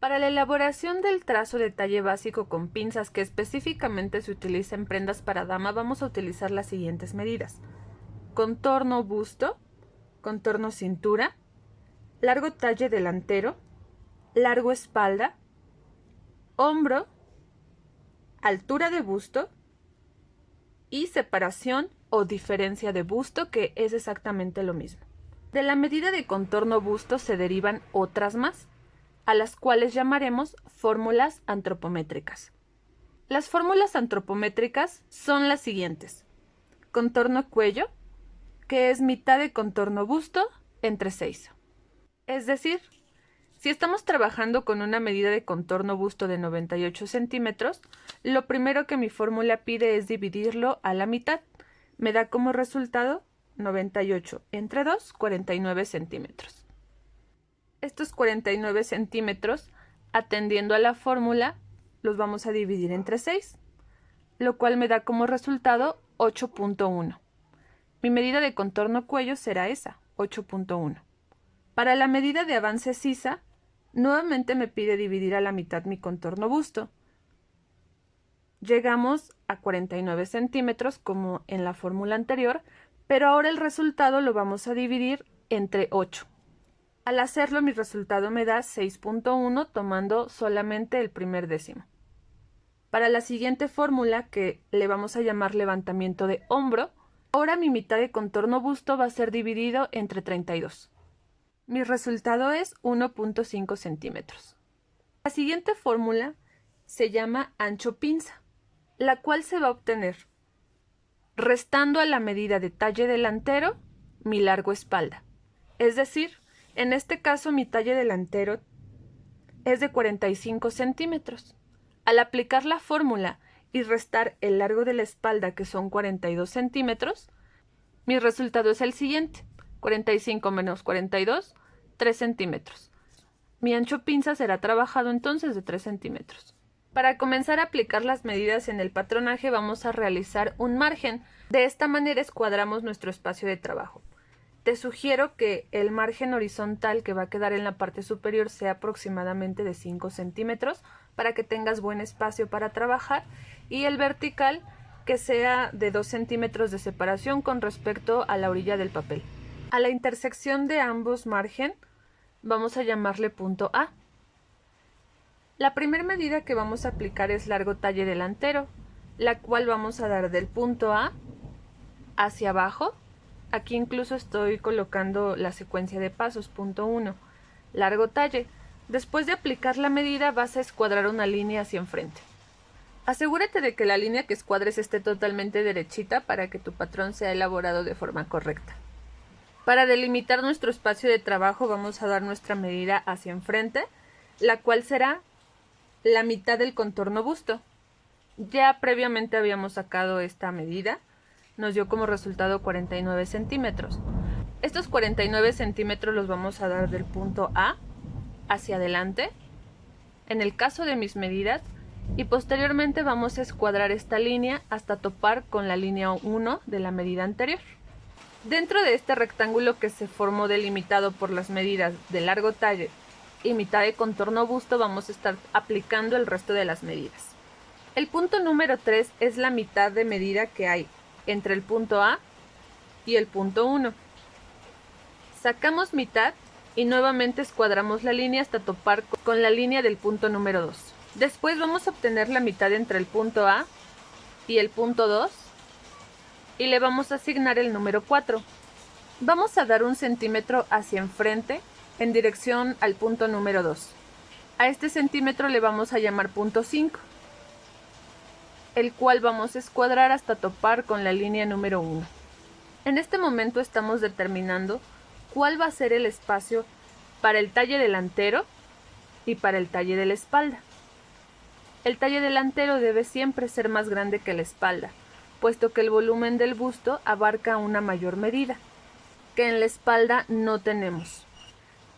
Para la elaboración del trazo de talle básico con pinzas que específicamente se utiliza en prendas para dama, vamos a utilizar las siguientes medidas: contorno busto, contorno cintura, largo talle delantero, largo espalda, hombro, altura de busto y separación o diferencia de busto, que es exactamente lo mismo. De la medida de contorno busto se derivan otras más, a las cuales llamaremos fórmulas antropométricas. Las fórmulas antropométricas son las siguientes: contorno cuello, que es mitad de contorno busto entre 6. Es decir, si estamos trabajando con una medida de contorno busto de 98 centímetros, lo primero que mi fórmula pide es dividirlo a la mitad. Me da como resultado 98 entre 2, 49 centímetros. Estos 49 centímetros, atendiendo a la fórmula, los vamos a dividir entre 6, lo cual me da como resultado 8.1. Mi medida de contorno cuello será esa, 8.1. Para la medida de avance sisa, nuevamente me pide dividir a la mitad mi contorno busto. Llegamos a 49 centímetros como en la fórmula anterior, pero ahora el resultado lo vamos a dividir entre 8. Al hacerlo, mi resultado me da 6.1, tomando solamente el primer décimo. Para la siguiente fórmula, que le vamos a llamar levantamiento de hombro, ahora mi mitad de contorno busto va a ser dividido entre 32. Mi resultado es 1.5 centímetros. La siguiente fórmula se llama ancho pinza, la cual se va a obtener restando a la medida de talle delantero mi largo espalda. Es decir, en este caso mi talle delantero es de 45 centímetros. Al aplicar la fórmula y restar el largo de la espalda, que son 42 centímetros, mi resultado es el siguiente: 45 menos 42, 3 centímetros. Mi ancho pinza será trabajado entonces de 3 centímetros. Para comenzar a aplicar las medidas en el patronaje vamos a realizar un margen. De esta manera escuadramos nuestro espacio de trabajo. Te sugiero que el margen horizontal que va a quedar en la parte superior sea aproximadamente de 5 centímetros para que tengas buen espacio para trabajar, y el vertical que sea de 2 centímetros de separación con respecto a la orilla del papel. A la intersección de ambos margen vamos a llamarle punto A. La primera medida que vamos a aplicar es largo talle delantero, la cual vamos a dar del punto A hacia abajo. Aquí incluso estoy colocando la secuencia de pasos: punto 1, largo talle. Después de aplicar la medida vas a escuadrar una línea hacia enfrente. Asegúrate de que la línea que escuadres esté totalmente derechita para que tu patrón sea elaborado de forma correcta. Para delimitar nuestro espacio de trabajo vamos a dar nuestra medida hacia enfrente, la cual será la mitad del contorno busto. Ya previamente habíamos sacado esta medida, nos dio como resultado 49 centímetros. Estos 49 centímetros los vamos a dar del punto A hacia adelante, en el caso de mis medidas, y posteriormente vamos a escuadrar esta línea hasta topar con la línea 1 de la medida anterior. Dentro de este rectángulo que se formó delimitado por las medidas de largo talle y mitad de contorno busto, vamos a estar aplicando el resto de las medidas. El punto número 3 es la mitad de medida que hay entre el punto A y el punto 1. Sacamos mitad y nuevamente escuadramos la línea hasta topar con la línea del punto número 2. Después vamos a obtener la mitad entre el punto A y el punto 2 y le vamos a asignar el número 4. Vamos a dar 1 centímetro hacia enfrente en dirección al punto número 2. A este centímetro le vamos a llamar punto 5, el cual vamos a escuadrar hasta topar con la línea número 1. En este momento estamos determinando cuál va a ser el espacio para el talle delantero y para el talle de la espalda. El talle delantero debe siempre ser más grande que la espalda, puesto que el volumen del busto abarca una mayor medida, que en la espalda no tenemos.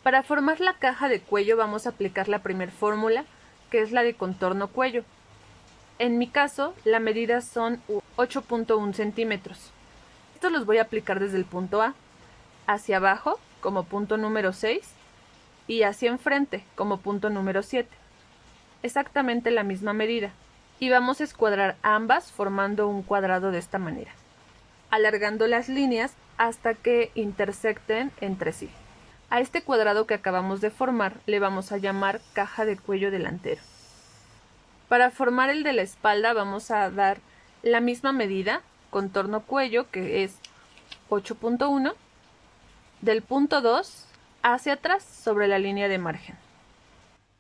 Para formar la caja de cuello vamos a aplicar la primera fórmula, que es la de contorno cuello. En mi caso, la medida son 8.1 centímetros. Estos los voy a aplicar desde el punto A hacia abajo, como punto número 6, y hacia enfrente como punto número 7. Exactamente la misma medida. Y vamos a escuadrar ambas formando un cuadrado de esta manera, alargando las líneas hasta que intersecten entre sí. A este cuadrado que acabamos de formar le vamos a llamar caja de cuello delantero. Para formar el de la espalda vamos a dar la misma medida, contorno cuello, que es 8.1, del punto 2 hacia atrás sobre la línea de margen.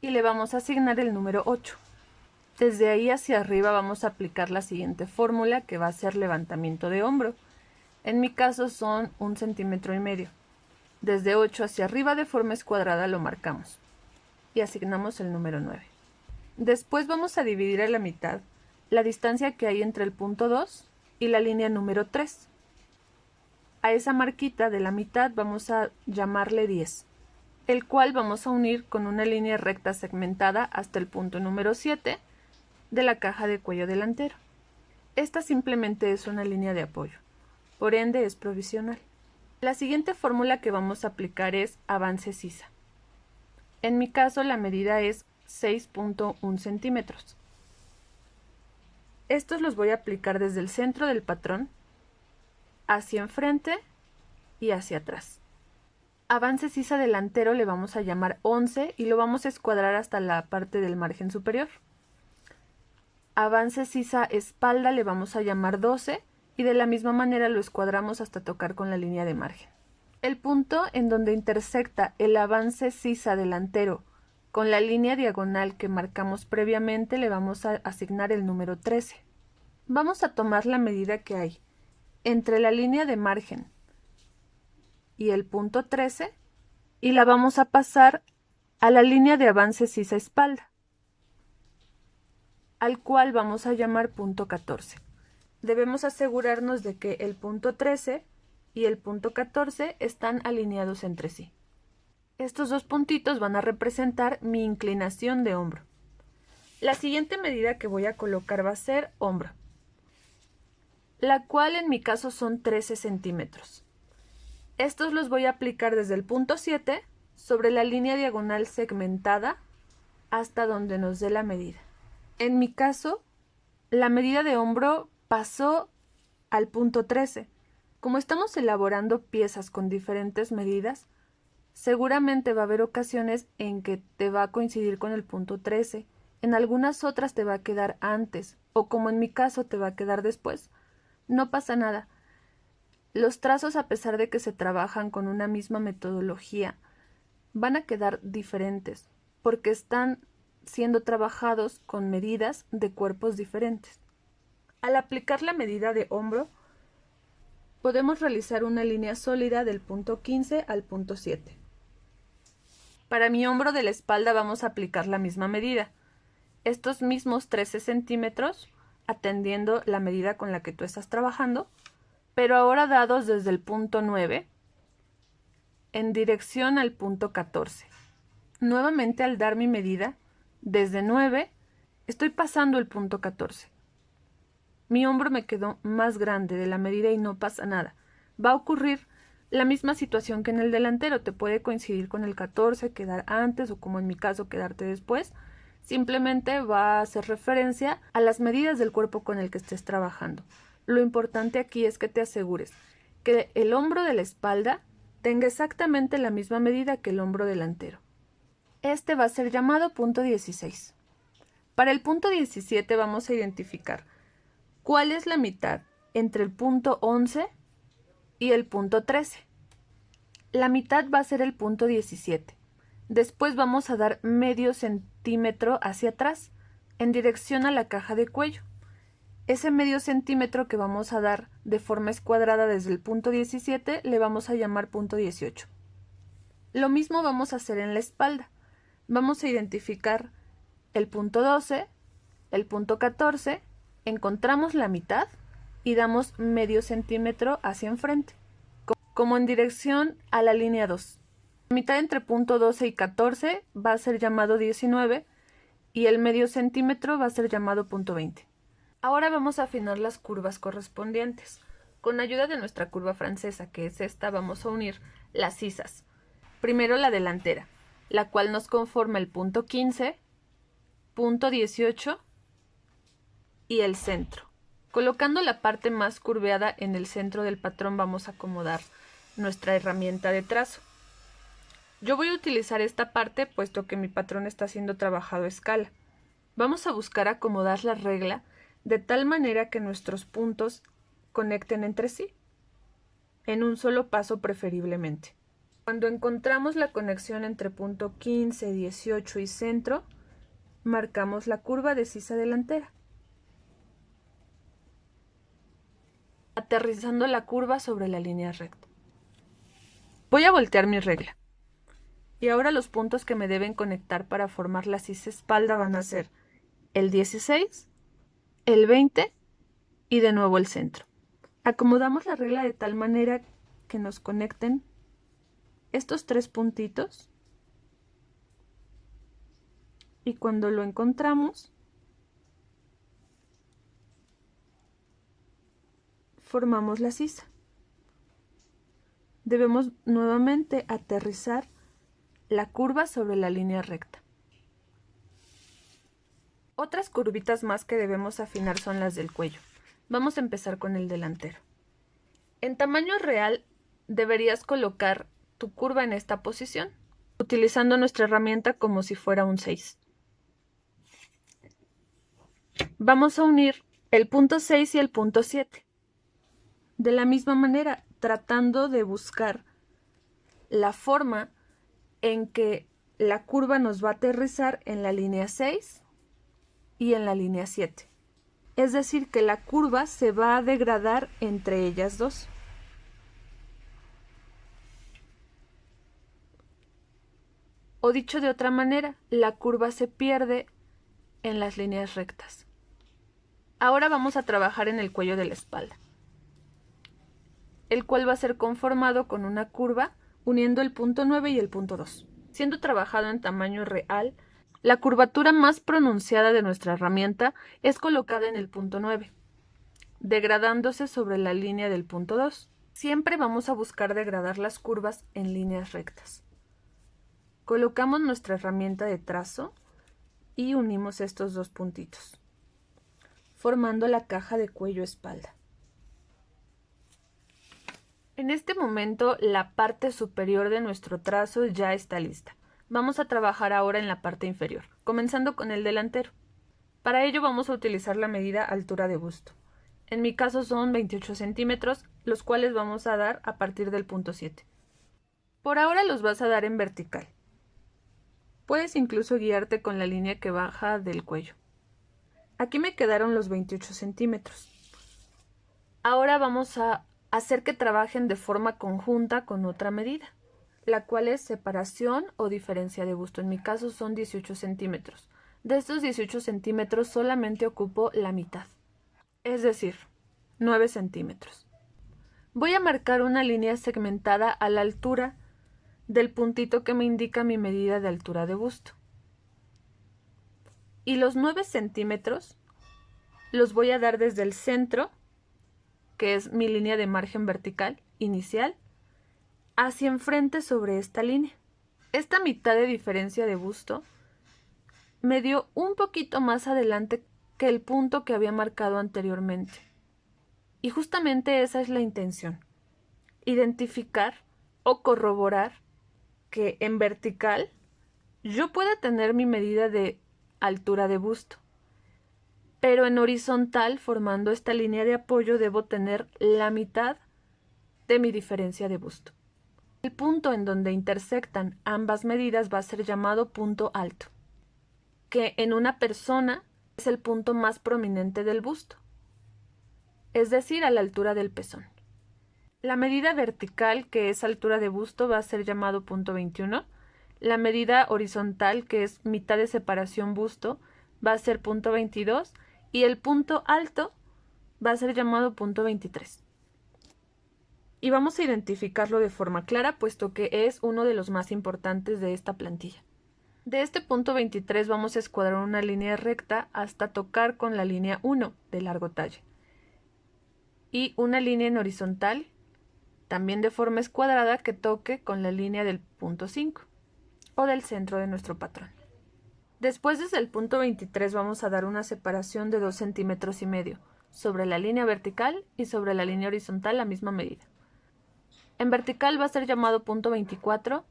Y le vamos a asignar el número 8. Desde ahí hacia arriba vamos a aplicar la siguiente fórmula, que va a ser levantamiento de hombro. En mi caso son 1,5 centímetros. Desde 8 hacia arriba de forma escuadrada lo marcamos y asignamos el número 9. Después vamos a dividir a la mitad la distancia que hay entre el punto 2 y la línea número 3. A esa marquita de la mitad vamos a llamarle 10, el cual vamos a unir con una línea recta segmentada hasta el punto número 7 de la caja de cuello delantero. Esta simplemente es una línea de apoyo, por ende es provisional. La siguiente fórmula que vamos a aplicar es avance sisa. En mi caso la medida es 6.1 centímetros. Estos los voy a aplicar desde el centro del patrón hacia enfrente y hacia atrás. Avance sisa delantero le vamos a llamar 11 y lo vamos a escuadrar hasta la parte del margen superior. Avance sisa espalda le vamos a llamar 12 y de la misma manera lo escuadramos hasta tocar con la línea de margen. El punto en donde intersecta el avance sisa delantero con la línea diagonal que marcamos previamente le vamos a asignar el número 13. Vamos a tomar la medida que hay entre la línea de margen y el punto 13 y la vamos a pasar a la línea de avance sisa espalda, al cual vamos a llamar punto 14. Debemos asegurarnos de que el punto 13 y el punto 14 están alineados entre sí. Estos dos puntitos van a representar mi inclinación de hombro. La siguiente medida que voy a colocar va a ser hombro, la cual en mi caso son 13 centímetros. Estos los voy a aplicar desde el punto 7 sobre la línea diagonal segmentada hasta donde nos dé la medida. En mi caso, la medida de hombro pasó al punto 13. Como estamos elaborando piezas con diferentes medidas, seguramente va a haber ocasiones en que te va a coincidir con el punto 13, en algunas otras te va a quedar antes, o como en mi caso te va a quedar después. No pasa nada. Los trazos, a pesar de que se trabajan con una misma metodología, van a quedar diferentes, porque están siendo trabajados con medidas de cuerpos diferentes. Al aplicar la medida de hombro, podemos realizar una línea sólida del punto 15 al punto 7. Para mi hombro de la espalda vamos a aplicar la misma medida, estos mismos 13 centímetros, atendiendo la medida con la que tú estás trabajando, pero ahora dados desde el punto 9 en dirección al punto 14. Nuevamente, al dar mi medida desde 9, estoy pasando el punto 14. Mi hombro me quedó más grande de la medida y no pasa nada. Va a ocurrir la misma situación que en el delantero. Te puede coincidir con el 14, quedar antes o, como en mi caso, quedarte después. Simplemente va a hacer referencia a las medidas del cuerpo con el que estés trabajando. Lo importante aquí es que te asegures que el hombro de la espalda tenga exactamente la misma medida que el hombro delantero. Este va a ser llamado punto 16. Para el punto 17 vamos a identificar cuál es la mitad entre el punto 11 y el punto 13. La mitad va a ser el punto 17. Después vamos a dar medio centímetro hacia atrás, en dirección a la caja de cuello. Ese medio centímetro que vamos a dar de forma escuadrada desde el punto 17 le vamos a llamar punto 18. Lo mismo vamos a hacer en la espalda. Vamos a identificar el punto 12, el punto 14, encontramos la mitad y damos medio centímetro hacia enfrente, como en dirección a la línea 2. La mitad entre punto 12 y 14 va a ser llamado 19 y el medio centímetro va a ser llamado punto 20. Ahora vamos a afinar las curvas correspondientes. Con ayuda de nuestra curva francesa, que es esta, vamos a unir las sisas. Primero la delantera. la cual nos conforma el punto 15, punto 18 y el centro. Colocando la parte más curveada en el centro del patrón vamos a acomodar nuestra herramienta de trazo. Yo voy a utilizar esta parte puesto que mi patrón está siendo trabajado a escala. Vamos a buscar acomodar la regla de tal manera que nuestros puntos conecten entre sí, en un solo paso preferiblemente. Cuando encontramos la conexión entre punto 15, 18 y centro, marcamos la curva de sisa delantera, aterrizando la curva sobre la línea recta. Voy a voltear mi regla. Y ahora los puntos que me deben conectar para formar la sisa espalda van a ser el 16, el 20 y de nuevo el centro. Acomodamos la regla de tal manera que nos conecten estos tres puntitos y cuando lo encontramos formamos la sisa. Debemos nuevamente aterrizar la curva sobre la línea recta. Otras curvitas más que debemos afinar son las del cuello. Vamos a empezar con el delantero. En tamaño real deberías colocar tu curva en esta posición, utilizando nuestra herramienta como si fuera un 6. Vamos a unir el punto 6 y el punto 7. De la misma manera, tratando de buscar la forma en que la curva nos va a aterrizar en la línea 6 y en la línea 7. Es decir, que la curva se va a degradar entre ellas dos. O dicho de otra manera, la curva se pierde en las líneas rectas. Ahora vamos a trabajar en el cuello de la espalda, el cual va a ser conformado con una curva uniendo el punto 9 y el punto 2. Siendo trabajado en tamaño real, la curvatura más pronunciada de nuestra herramienta es colocada en el punto 9, degradándose sobre la línea del punto 2. Siempre vamos a buscar degradar las curvas en líneas rectas. Colocamos nuestra herramienta de trazo y unimos estos dos puntitos, formando la caja de cuello-espalda. En este momento la parte superior de nuestro trazo ya está lista. Vamos a trabajar ahora en la parte inferior, comenzando con el delantero. Para ello vamos a utilizar la medida altura de busto. En mi caso son 28 centímetros, los cuales vamos a dar a partir del punto 7. Por ahora los vas a dar en vertical. Puedes incluso guiarte con la línea que baja del cuello. Aquí me quedaron los 28 centímetros. Ahora vamos a hacer que trabajen de forma conjunta con otra medida, la cual es separación o diferencia de busto. En mi caso son 18 centímetros. De estos 18 centímetros solamente ocupo la mitad, es decir, 9 centímetros. Voy a marcar una línea segmentada a la altura del puntito que me indica mi medida de altura de busto. Y los 9 centímetros los voy a dar desde el centro, que es mi línea de margen vertical inicial, hacia enfrente sobre esta línea. Esta mitad de diferencia de busto me dio un poquito más adelante que el punto que había marcado anteriormente. Y justamente esa es la intención, identificar o corroborar que en vertical yo pueda tener mi medida de altura de busto, pero en horizontal, formando esta línea de apoyo, debo tener la mitad de mi diferencia de busto. El punto en donde intersectan ambas medidas va a ser llamado punto alto, que en una persona es el punto más prominente del busto, es decir, a la altura del pezón. La medida vertical, que es altura de busto, va a ser llamado punto 21. La medida horizontal, que es mitad de separación busto, va a ser punto 22. Y el punto alto va a ser llamado punto 23. Y vamos a identificarlo de forma clara, puesto que es uno de los más importantes de esta plantilla. De este punto 23 vamos a escuadrar una línea recta hasta tocar con la línea 1 de largo talle. Y una línea en horizontal, también de forma escuadrada, que toque con la línea del punto 5. o del centro de nuestro patrón. Después, desde el punto 23 vamos a dar una separación de 2,5 centímetros sobre la línea vertical y sobre la línea horizontal la misma medida. En vertical va a ser llamado punto 24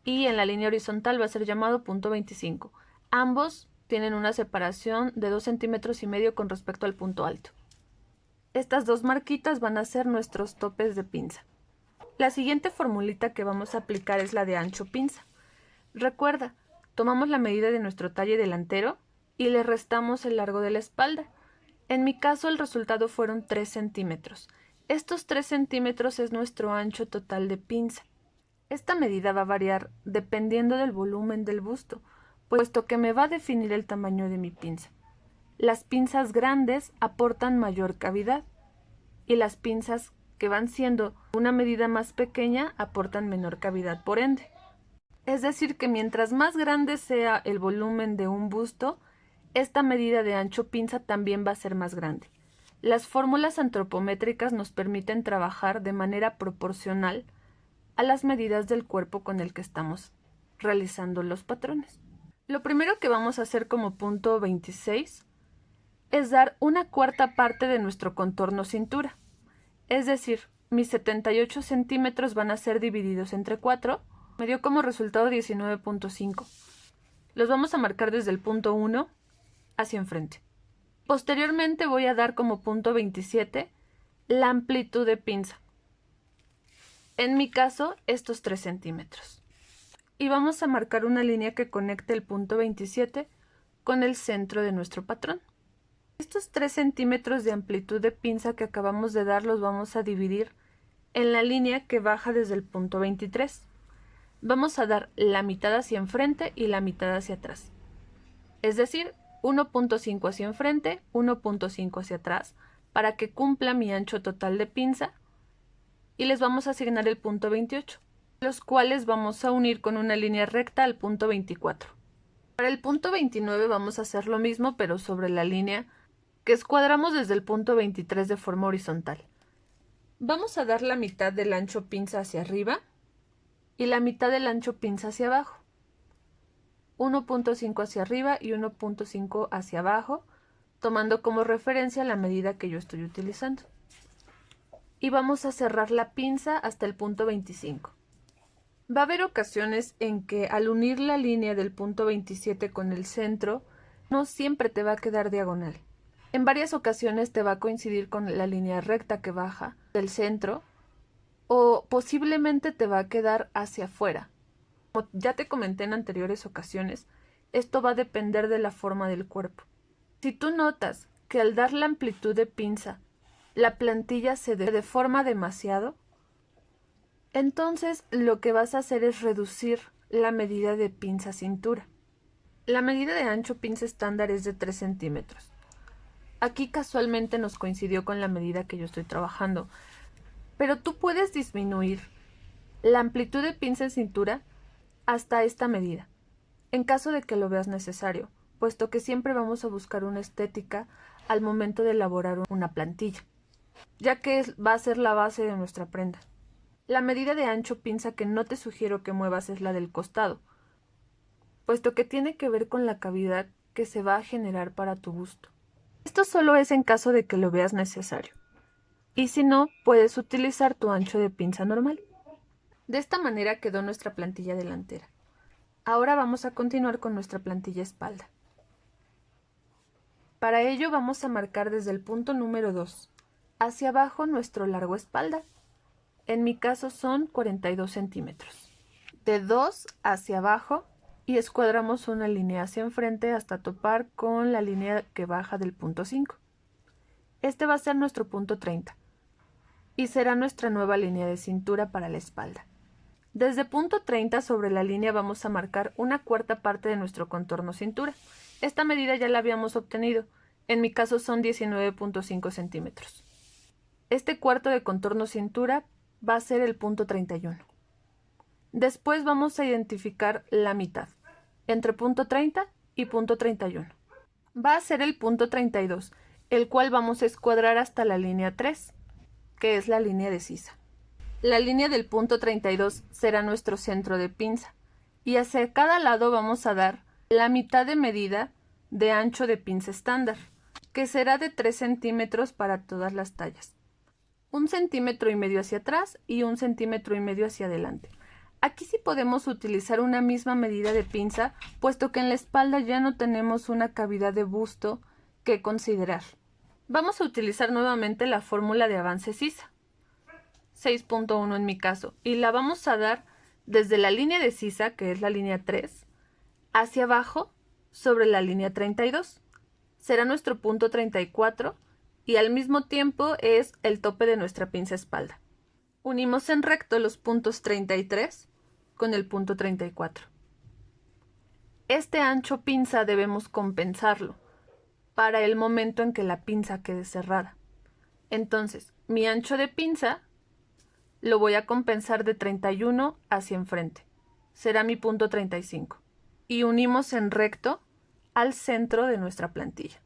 y en la línea horizontal va a ser llamado punto 25. Ambos tienen una separación de 2,5 centímetros con respecto al punto alto. Estas dos marquitas van a ser nuestros topes de pinza. La siguiente formulita que vamos a aplicar es la de ancho pinza. Recuerda, tomamos la medida de nuestro talle delantero y le restamos el largo de la espalda. En mi caso el resultado fueron 3 centímetros. Estos 3 centímetros es nuestro ancho total de pinza. Esta medida va a variar dependiendo del volumen del busto, puesto que me va a definir el tamaño de mi pinza. Las pinzas grandes aportan mayor cavidad y las pinzas que van siendo una medida más pequeña aportan menor cavidad por ende. Es decir que mientras más grande sea el volumen de un busto, esta medida de ancho pinza también va a ser más grande. Las fórmulas antropométricas nos permiten trabajar de manera proporcional a las medidas del cuerpo con el que estamos realizando los patrones. Lo primero que vamos a hacer como punto 26 es dar una cuarta parte de nuestro contorno cintura. Es decir, mis 78 centímetros van a ser divididos entre 4. Me dio como resultado 19.5. Los vamos a marcar desde el punto 1 hacia enfrente. Posteriormente voy a dar como punto 27 la amplitud de pinza. En mi caso, estos 3 centímetros. Y vamos a marcar una línea que conecte el punto 27 con el centro de nuestro patrón. Estos 3 centímetros de amplitud de pinza que acabamos de dar los vamos a dividir en la línea que baja desde el punto 23. Vamos a dar la mitad hacia enfrente y la mitad hacia atrás. Es decir, 1.5 hacia enfrente, 1.5 hacia atrás, para que cumpla mi ancho total de pinza, y les vamos a asignar el punto 28, los cuales vamos a unir con una línea recta al punto 24. Para el punto 29 vamos a hacer lo mismo, pero sobre la línea que escuadramos desde el punto 23 de forma horizontal. Vamos a dar la mitad del ancho pinza hacia arriba y la mitad del ancho pinza hacia abajo. 1.5 hacia arriba y 1.5 hacia abajo, tomando como referencia la medida que yo estoy utilizando. Y vamos a cerrar la pinza hasta el punto 25. Va a haber ocasiones en que al unir la línea del punto 27 con el centro, no siempre te va a quedar diagonal. En varias ocasiones te va a coincidir con la línea recta que baja del centro, o posiblemente te va a quedar hacia afuera. Como ya te comenté en anteriores ocasiones, esto va a depender de la forma del cuerpo. Si tú notas que al dar la amplitud de pinza, la plantilla se deforma demasiado, entonces lo que vas a hacer es reducir la medida de pinza cintura. La medida de ancho pinza estándar es de 3 centímetros. Aquí casualmente nos coincidió con la medida que yo estoy trabajando, pero tú puedes disminuir la amplitud de pinza en cintura hasta esta medida, en caso de que lo veas necesario, puesto que siempre vamos a buscar una estética al momento de elaborar una plantilla, ya que va a ser la base de nuestra prenda. La medida de ancho pinza que no te sugiero que muevas es la del costado, puesto que tiene que ver con la cavidad que se va a generar para tu busto. Esto solo es en caso de que lo veas necesario, y si no, puedes utilizar tu ancho de pinza normal. De esta manera quedó nuestra plantilla delantera. Ahora vamos a continuar con nuestra plantilla espalda. Para ello vamos a marcar desde el punto número 2 hacia abajo nuestro largo espalda. En mi caso son 42 centímetros. De 2 hacia abajo y escuadramos una línea hacia enfrente hasta topar con la línea que baja del punto 5. Este va a ser nuestro punto 30 y será nuestra nueva línea de cintura para la espalda. Desde punto 30 sobre la línea vamos a marcar una cuarta parte de nuestro contorno cintura. Esta medida ya la habíamos obtenido, en mi caso son 19.5 centímetros. Este cuarto de contorno cintura va a ser el punto 31. Después vamos a identificar la mitad, entre punto 30 y punto 31. Va a ser el punto 32, el cual vamos a escuadrar hasta la línea 3, que es la línea de sisa. La línea del punto 32 será nuestro centro de pinza. y hacia cada lado vamos a dar la mitad de medida de ancho de pinza estándar, que será de 3 centímetros para todas las tallas. 1,5 centímetros hacia atrás y 1,5 centímetros hacia adelante. Aquí sí podemos utilizar una misma medida de pinza, puesto que en la espalda ya no tenemos una cavidad de busto que considerar. Vamos a utilizar nuevamente la fórmula de avance sisa, 6.1 en mi caso, y la vamos a dar desde la línea de sisa, que es la línea 3, hacia abajo sobre la línea 32. Será nuestro punto 34 y al mismo tiempo es el tope de nuestra pinza espalda. Unimos en recto los puntos 33 con el punto 34. Este ancho pinza debemos compensarlo para el momento en que la pinza quede cerrada. Entonces, mi ancho de pinza lo voy a compensar de 31 hacia enfrente. Será mi punto 35. Y unimos en recto al centro de nuestra plantilla.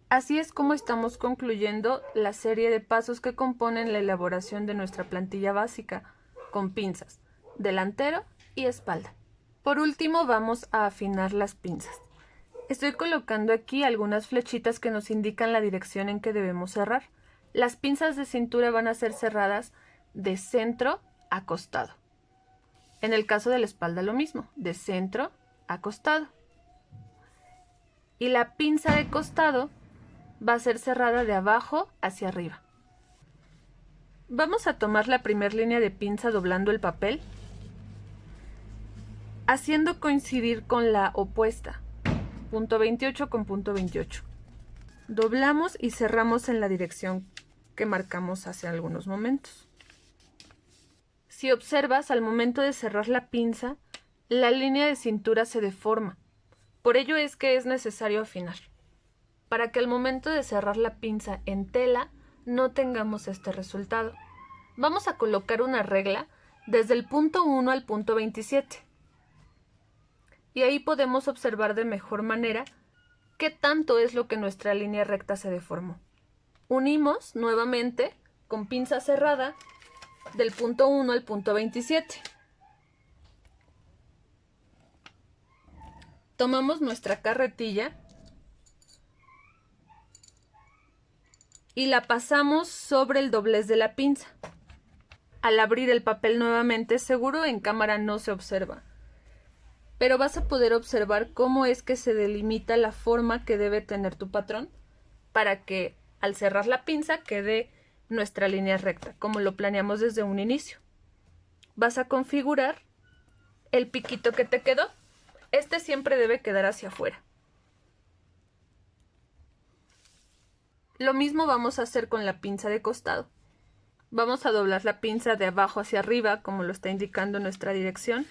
Así es como estamos concluyendo la serie de pasos que componen la elaboración de nuestra plantilla básica con pinzas, delantero y espalda. Por último, vamos a afinar las pinzas. Estoy colocando aquí algunas flechitas que nos indican la dirección en que debemos cerrar. Las pinzas de cintura van a ser cerradas de centro a costado. En el caso de la espalda lo mismo, de centro a costado. Y la pinza de costado va a ser cerrada de abajo hacia arriba. Vamos a tomar la primera línea de pinza doblando el papel, haciendo coincidir con la opuesta, punto 28 con punto 28. Doblamos y cerramos en la dirección que marcamos hace algunos momentos. Si observas, al momento de cerrar la pinza, la línea de cintura se deforma. Por ello es que es necesario afinar, para que al momento de cerrar la pinza en tela no tengamos este resultado. Vamos a colocar una regla desde el punto 1 al punto 27. Y ahí podemos observar de mejor manera qué tanto es lo que nuestra línea recta se deformó. Unimos nuevamente con pinza cerrada del punto 1 al punto 27. Tomamos nuestra carretilla y la pasamos sobre el doblez de la pinza. Al abrir el papel nuevamente, seguro en cámara no se observa, pero vas a poder observar cómo es que se delimita la forma que debe tener tu patrón para que al cerrar la pinza quede nuestra línea recta, como lo planeamos desde un inicio. Vas a configurar el piquito que te quedó. Este siempre debe quedar hacia afuera. Lo mismo vamos a hacer con la pinza de costado. Vamos a doblar la pinza de abajo hacia arriba, como lo está indicando nuestra dirección.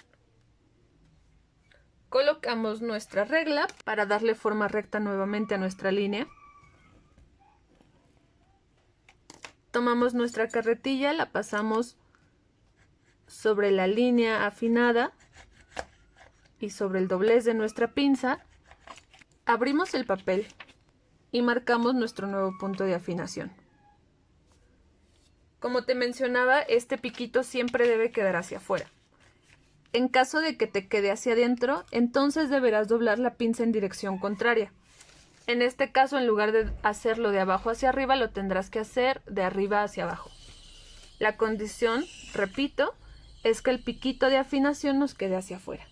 Colocamos nuestra regla para darle forma recta nuevamente a nuestra línea. Tomamos nuestra carretilla, la pasamos sobre la línea afinada y sobre el doblez de nuestra pinza. Abrimos el papel y marcamos nuestro nuevo punto de afinación. Como te mencionaba, este piquito siempre debe quedar hacia afuera. En caso de que te quede hacia adentro, entonces deberás doblar la pinza en dirección contraria. En este caso, en lugar de hacerlo de abajo hacia arriba, lo tendrás que hacer de arriba hacia abajo. La condición, repito, es que el piquito de afinación nos quede hacia afuera.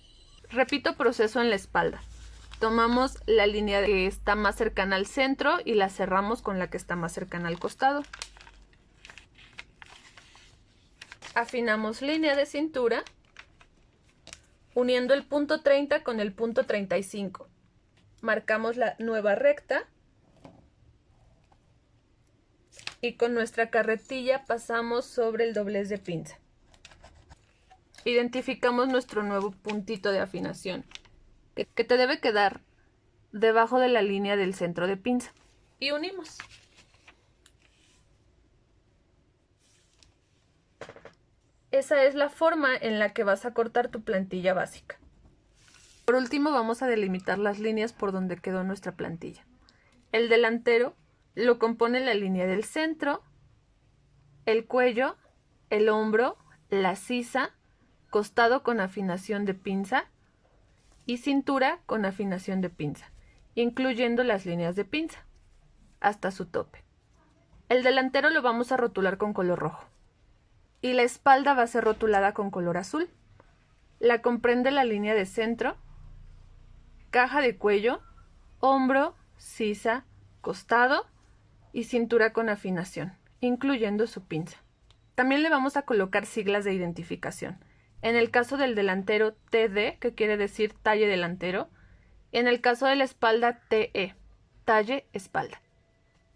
Repito proceso en la espalda. Tomamos la línea que está más cercana al centro y la cerramos con la que está más cercana al costado. Afinamos línea de cintura, uniendo el punto 30 con el punto 35. Marcamos la nueva recta y con nuestra carretilla pasamos sobre el doblez de pinza. Identificamos nuestro nuevo puntito de afinación, que te debe quedar debajo de la línea del centro de pinza, y unimos. Esa es la forma en la que vas a cortar tu plantilla básica. Por último, vamos a delimitar las líneas por donde quedó nuestra plantilla. El delantero lo compone la línea del centro, el cuello, el hombro, la sisa, costado con afinación de pinza, y cintura con afinación de pinza, incluyendo las líneas de pinza, hasta su tope. El delantero lo vamos a rotular con color rojo y la espalda va a ser rotulada con color azul. La comprende la línea de centro, caja de cuello, hombro, sisa, costado y cintura con afinación, incluyendo su pinza. También le vamos a colocar siglas de identificación. En el caso del delantero, TD, que quiere decir talle delantero. En el caso de la espalda, TE, talle espalda.